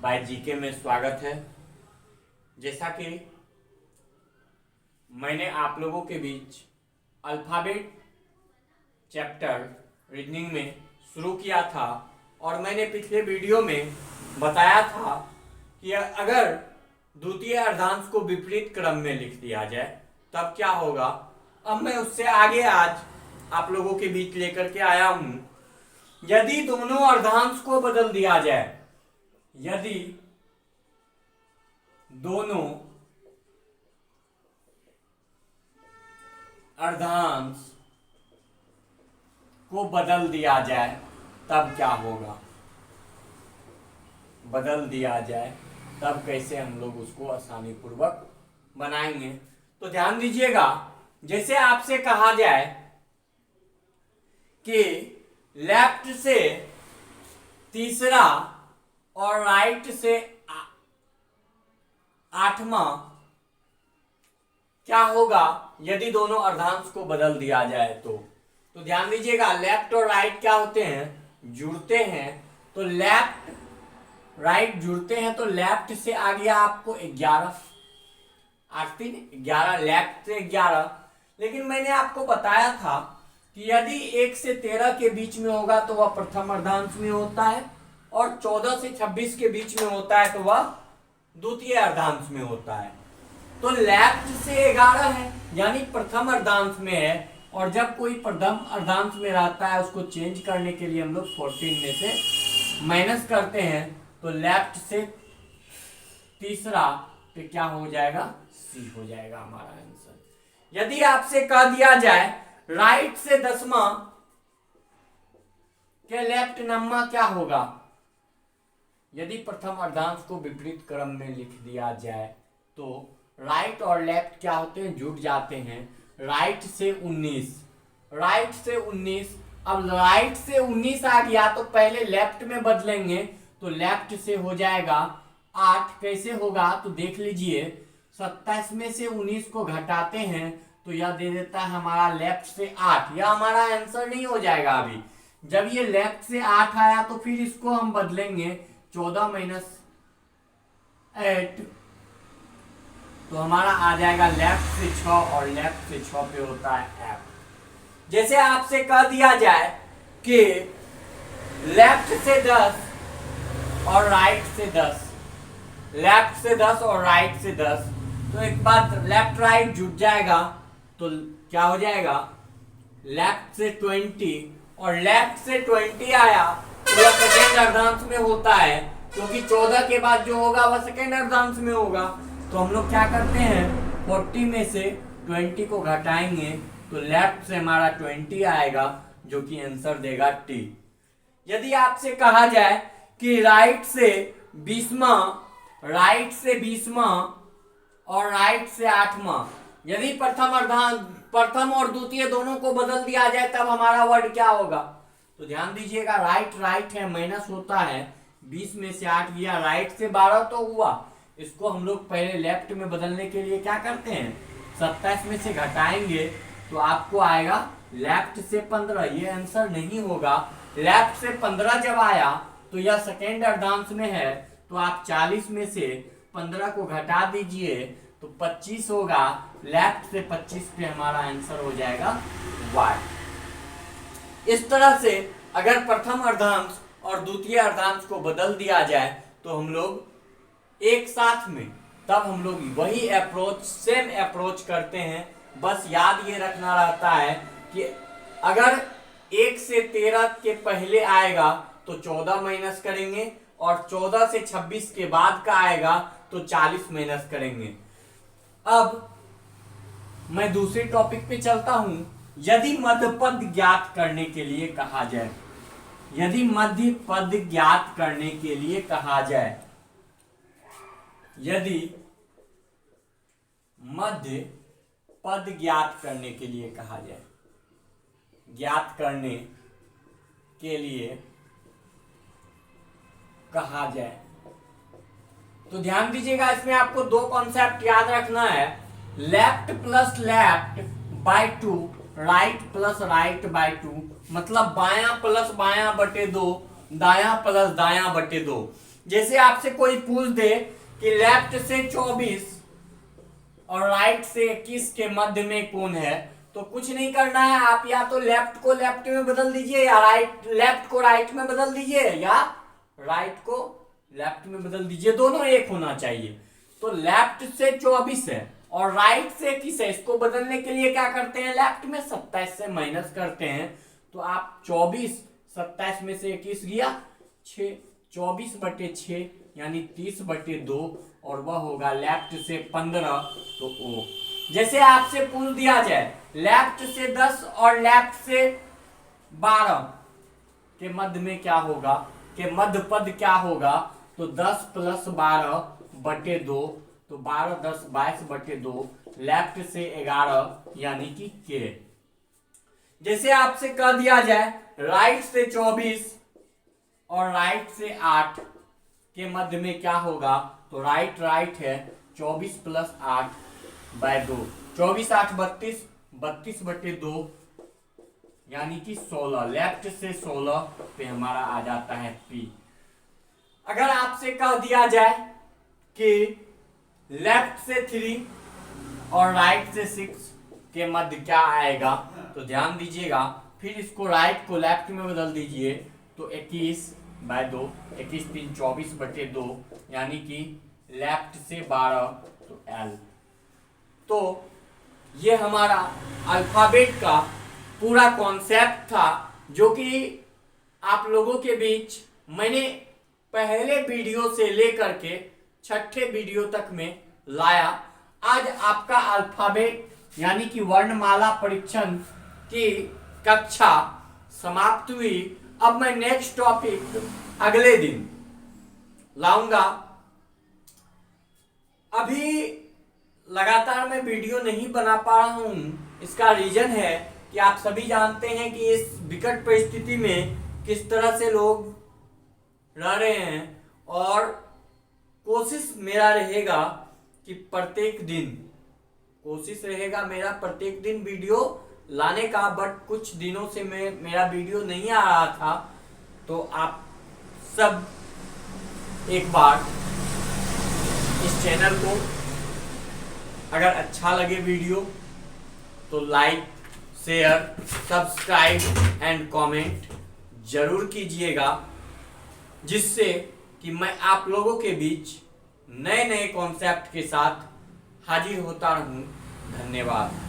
Bye GK में स्वागत है। जैसा कि मैंने आप लोगों के बीच अल्फाबेट चैप्टर रीजनिंग में शुरू किया था और मैंने पिछले वीडियो में बताया था कि अगर द्वितीय अर्धांश को विपरीत क्रम में लिख दिया जाए तब क्या होगा। अब मैं उससे आगे आज आप लोगों के बीच लेकर के आया हूं। यदि दोनों अर्धांश को बदल दिया जाए, यदि दोनों अर्धांश को बदल दिया जाए तब क्या होगा। बदल दिया जाए तब कैसे हम लोग उसको आसानी पूर्वक बनाएंगे। तो ध्यान दीजिएगा, जैसे आपसे कहा जाए कि लेफ्ट से तीसरा और राइट से आठवां क्या होगा यदि दोनों अर्धांश को बदल दिया जाए। तो ध्यान दीजिएगा, लेफ्ट और राइट क्या होते हैं, जुड़ते हैं। तो लेफ्ट राइट जुड़ते हैं तो लेफ्ट से आ गया आपको 11, 8 3 11, लेफ्ट से 11। लेकिन मैंने आपको बताया था कि यदि 1 से 13 के बीच में होगा तो वह प्रथम अर्धांश में होता है और 14 से 26 के बीच में होता है तो वह द्वितीय अर्धांश में होता है। तो लेफ्ट से 11 है यानी प्रथम अर्धांश में है, और जब कोई प्रथम अर्धांश में रहता है उसको चेंज करने के लिए हम लोग 14 में से माइनस करते हैं। तो लेफ्ट से तीसरा तो क्या हो जाएगा, सी हो जाएगा हमारा आंसर। यदि आपसे कह दिया जाए राइट से 10वां के लेफ्ट नम्मा क्या होगा। यदि प्रथम अर्धांश को विपरीत क्रम में लिख दिया जाए तो राइट और लेफ्ट क्या होते हैं, जुड़ जाते हैं। राइट से 19, राइट से 19। अब राइट से 19 आ गया तो पहले लेफ्ट में बदलेंगे तो लेफ्ट से हो जाएगा 8। कैसे होगा तो देख लीजिए, 27 में से 19 को घटाते हैं तो यह दे देता है हमारा लेफ्ट से 8। यह हमारा आंसर नहीं हो जाएगा अभी। जब ये लेफ्ट से 8 आया तो फिर इसको हम बदलेंगे 14 - 8 तो हमारा आ जाएगा लेफ्ट से 6 और लेफ्ट से 6 पे होता है एफ। जैसे आपसे कह दिया जाए कि लेफ्ट से 10 और राइट से 10, लेफ्ट से 10 और राइट से 10, तो एक बात लेफ्ट राइट जुड़ जाएगा तो क्या हो जाएगा, लेफ्ट से 20 और लेफ्ट से 20 आया तो यह सेकेंड अर्धांश में होता है, क्योंकि 14 के बाद जो होगा वह सेकेंड अर्धांश में होगा। तो हम लोग क्या करते हैं, 40 में से 20 को घटाएंगे तो लेफ्ट से हमारा 20 आएगा जो कि आंसर देगा टी। यदि आपसे कहा जाए कि राइट से 20वां, राइट से 20वां और राइट से 8वां, यदि प्रथम और द्वितीय दोनों को बदल दिया जाए तब हमारा वर्ड क्या होगा। तो ध्यान दीजिएगा, राइट राइट है, माइनस होता है। 20 में से 8 गया, राइट से 12 तो हुआ। इसको हम लोग पहले लेफ्ट में बदलने के लिए क्या करते हैं, 27 में से घटाएंगे तो आपको आएगा लेफ्ट से 15। ये आंसर नहीं होगा। लेफ्ट से 15 जब आया तो यह सेकेंड अर्धांश में है, तो आप 40 में से 15 को घटा दीजिए तो 25 होगा। लेफ्ट से 25 पे हमारा आंसर हो जाएगा वाई। इस तरह से अगर प्रथम अर्धांश और द्वितीय अर्धांश को बदल दिया जाए तो हम लोग एक साथ में, तब हम लोग वही अप्रोच, सेम अप्रोच करते हैं। बस याद ये रखना रहता है कि अगर 1 से 13 के पहले आएगा तो 14 माइनस करेंगे और 14 से 26 के बाद का आएगा तो 40 माइनस करेंगे। अब मैं दूसरी टॉपिक पे चलता हूं। यदि मध्य पद ज्ञात करने के लिए कहा जाए, यदि मध्य पद ज्ञात करने के लिए कहा जाए, यदि मध्य पद ज्ञात करने के लिए कहा जाए, ज्ञात करने के लिए कहा जाए तो ध्यान दीजिएगा, इसमें आपको दो कॉन्सेप्ट याद रखना है। Left plus left by 2, right plus right by 2, मतलब बायां प्लस बायां बटे 2, दायां प्लस दायां बटे 2। जैसे आपसे कोई पूछ दे कि लेफ्ट से 24 और राइट से 21 के मध्य में कौन है, तो कुछ नहीं करना है, आप या तो लेफ्ट को लेफ्ट में बदल दीजिए या लेफ्ट को राइट में बदल दीजिए या राइट को लेफ्ट में बदल दीजिए, दोनों एक होना चाहिए। तो लेफ्ट से 24 है और राइट से 21 है, इसको बदलने के लिए क्या करते हैं, लेफ्ट में 27 से माइनस करते हैं। तो आप 24 27 में से 21 गया 6, 24/6 यानी 30/2 और वह होगा लेफ्ट से 15 तो ओ। जैसे आपसे पूछ दिया जाए लेफ्ट से 10 और लेफ्ट से 12 के मध्य में क्या होगा, के मध्य पद क्या होगा, तो 10 + 12/2 तो 12 10 22/2 लेफ्ट से 11 यानी कि के। जैसे आपसे कह दिया जाए राइट से 24 और राइट से 8 के मध्य में क्या होगा, तो राइट है 24 + 8/2 24 8 32 32/2 यानी कि 16 लेफ्ट से 16 पे हमारा आ जाता है पी। अगर आपसे कह दिया जाए कि लेफ्ट से 3 और राइट से 6 के मध्य क्या आएगा, तो ध्यान दीजिएगा, फिर इसको राइट को लेफ्ट में बदल दीजिए तो 21/2 21 3 24/2 यानी कि लेफ्ट से 12 तो एल। तो ये हमारा अल्फाबेट का पूरा कॉन्सेप्ट था जो कि आप लोगों के बीच मैंने पहले वीडियो से लेकर के छठे वीडियो तक में लाया। आज आपका अल्फाबेट यानी कि वर्णमाला परीक्षण की कक्षा समाप्त हुई। अब मैं नेक्स्ट टॉपिक अगले दिन लाऊंगा। अभी लगातार मैं वीडियो नहीं बना पा रहा हूं, इसका रीजन है कि आप सभी जानते हैं कि इस विकट परिस्थिति में किस तरह से लोग रह रहे हैं और कोशिश मेरा रहेगा कि प्रत्येक दिन वीडियो लाने का, बट कुछ दिनों से मेरा वीडियो नहीं आ रहा था। तो आप सब एक बार इस चैनल को अगर अच्छा लगे वीडियो तो like share subscribe and comment जरूर कीजिएगा, जिससे कि मैं आप लोगों के बीच नए नए कॉन्सेप्ट के साथ हाजिर होता रहूं। धन्यवाद।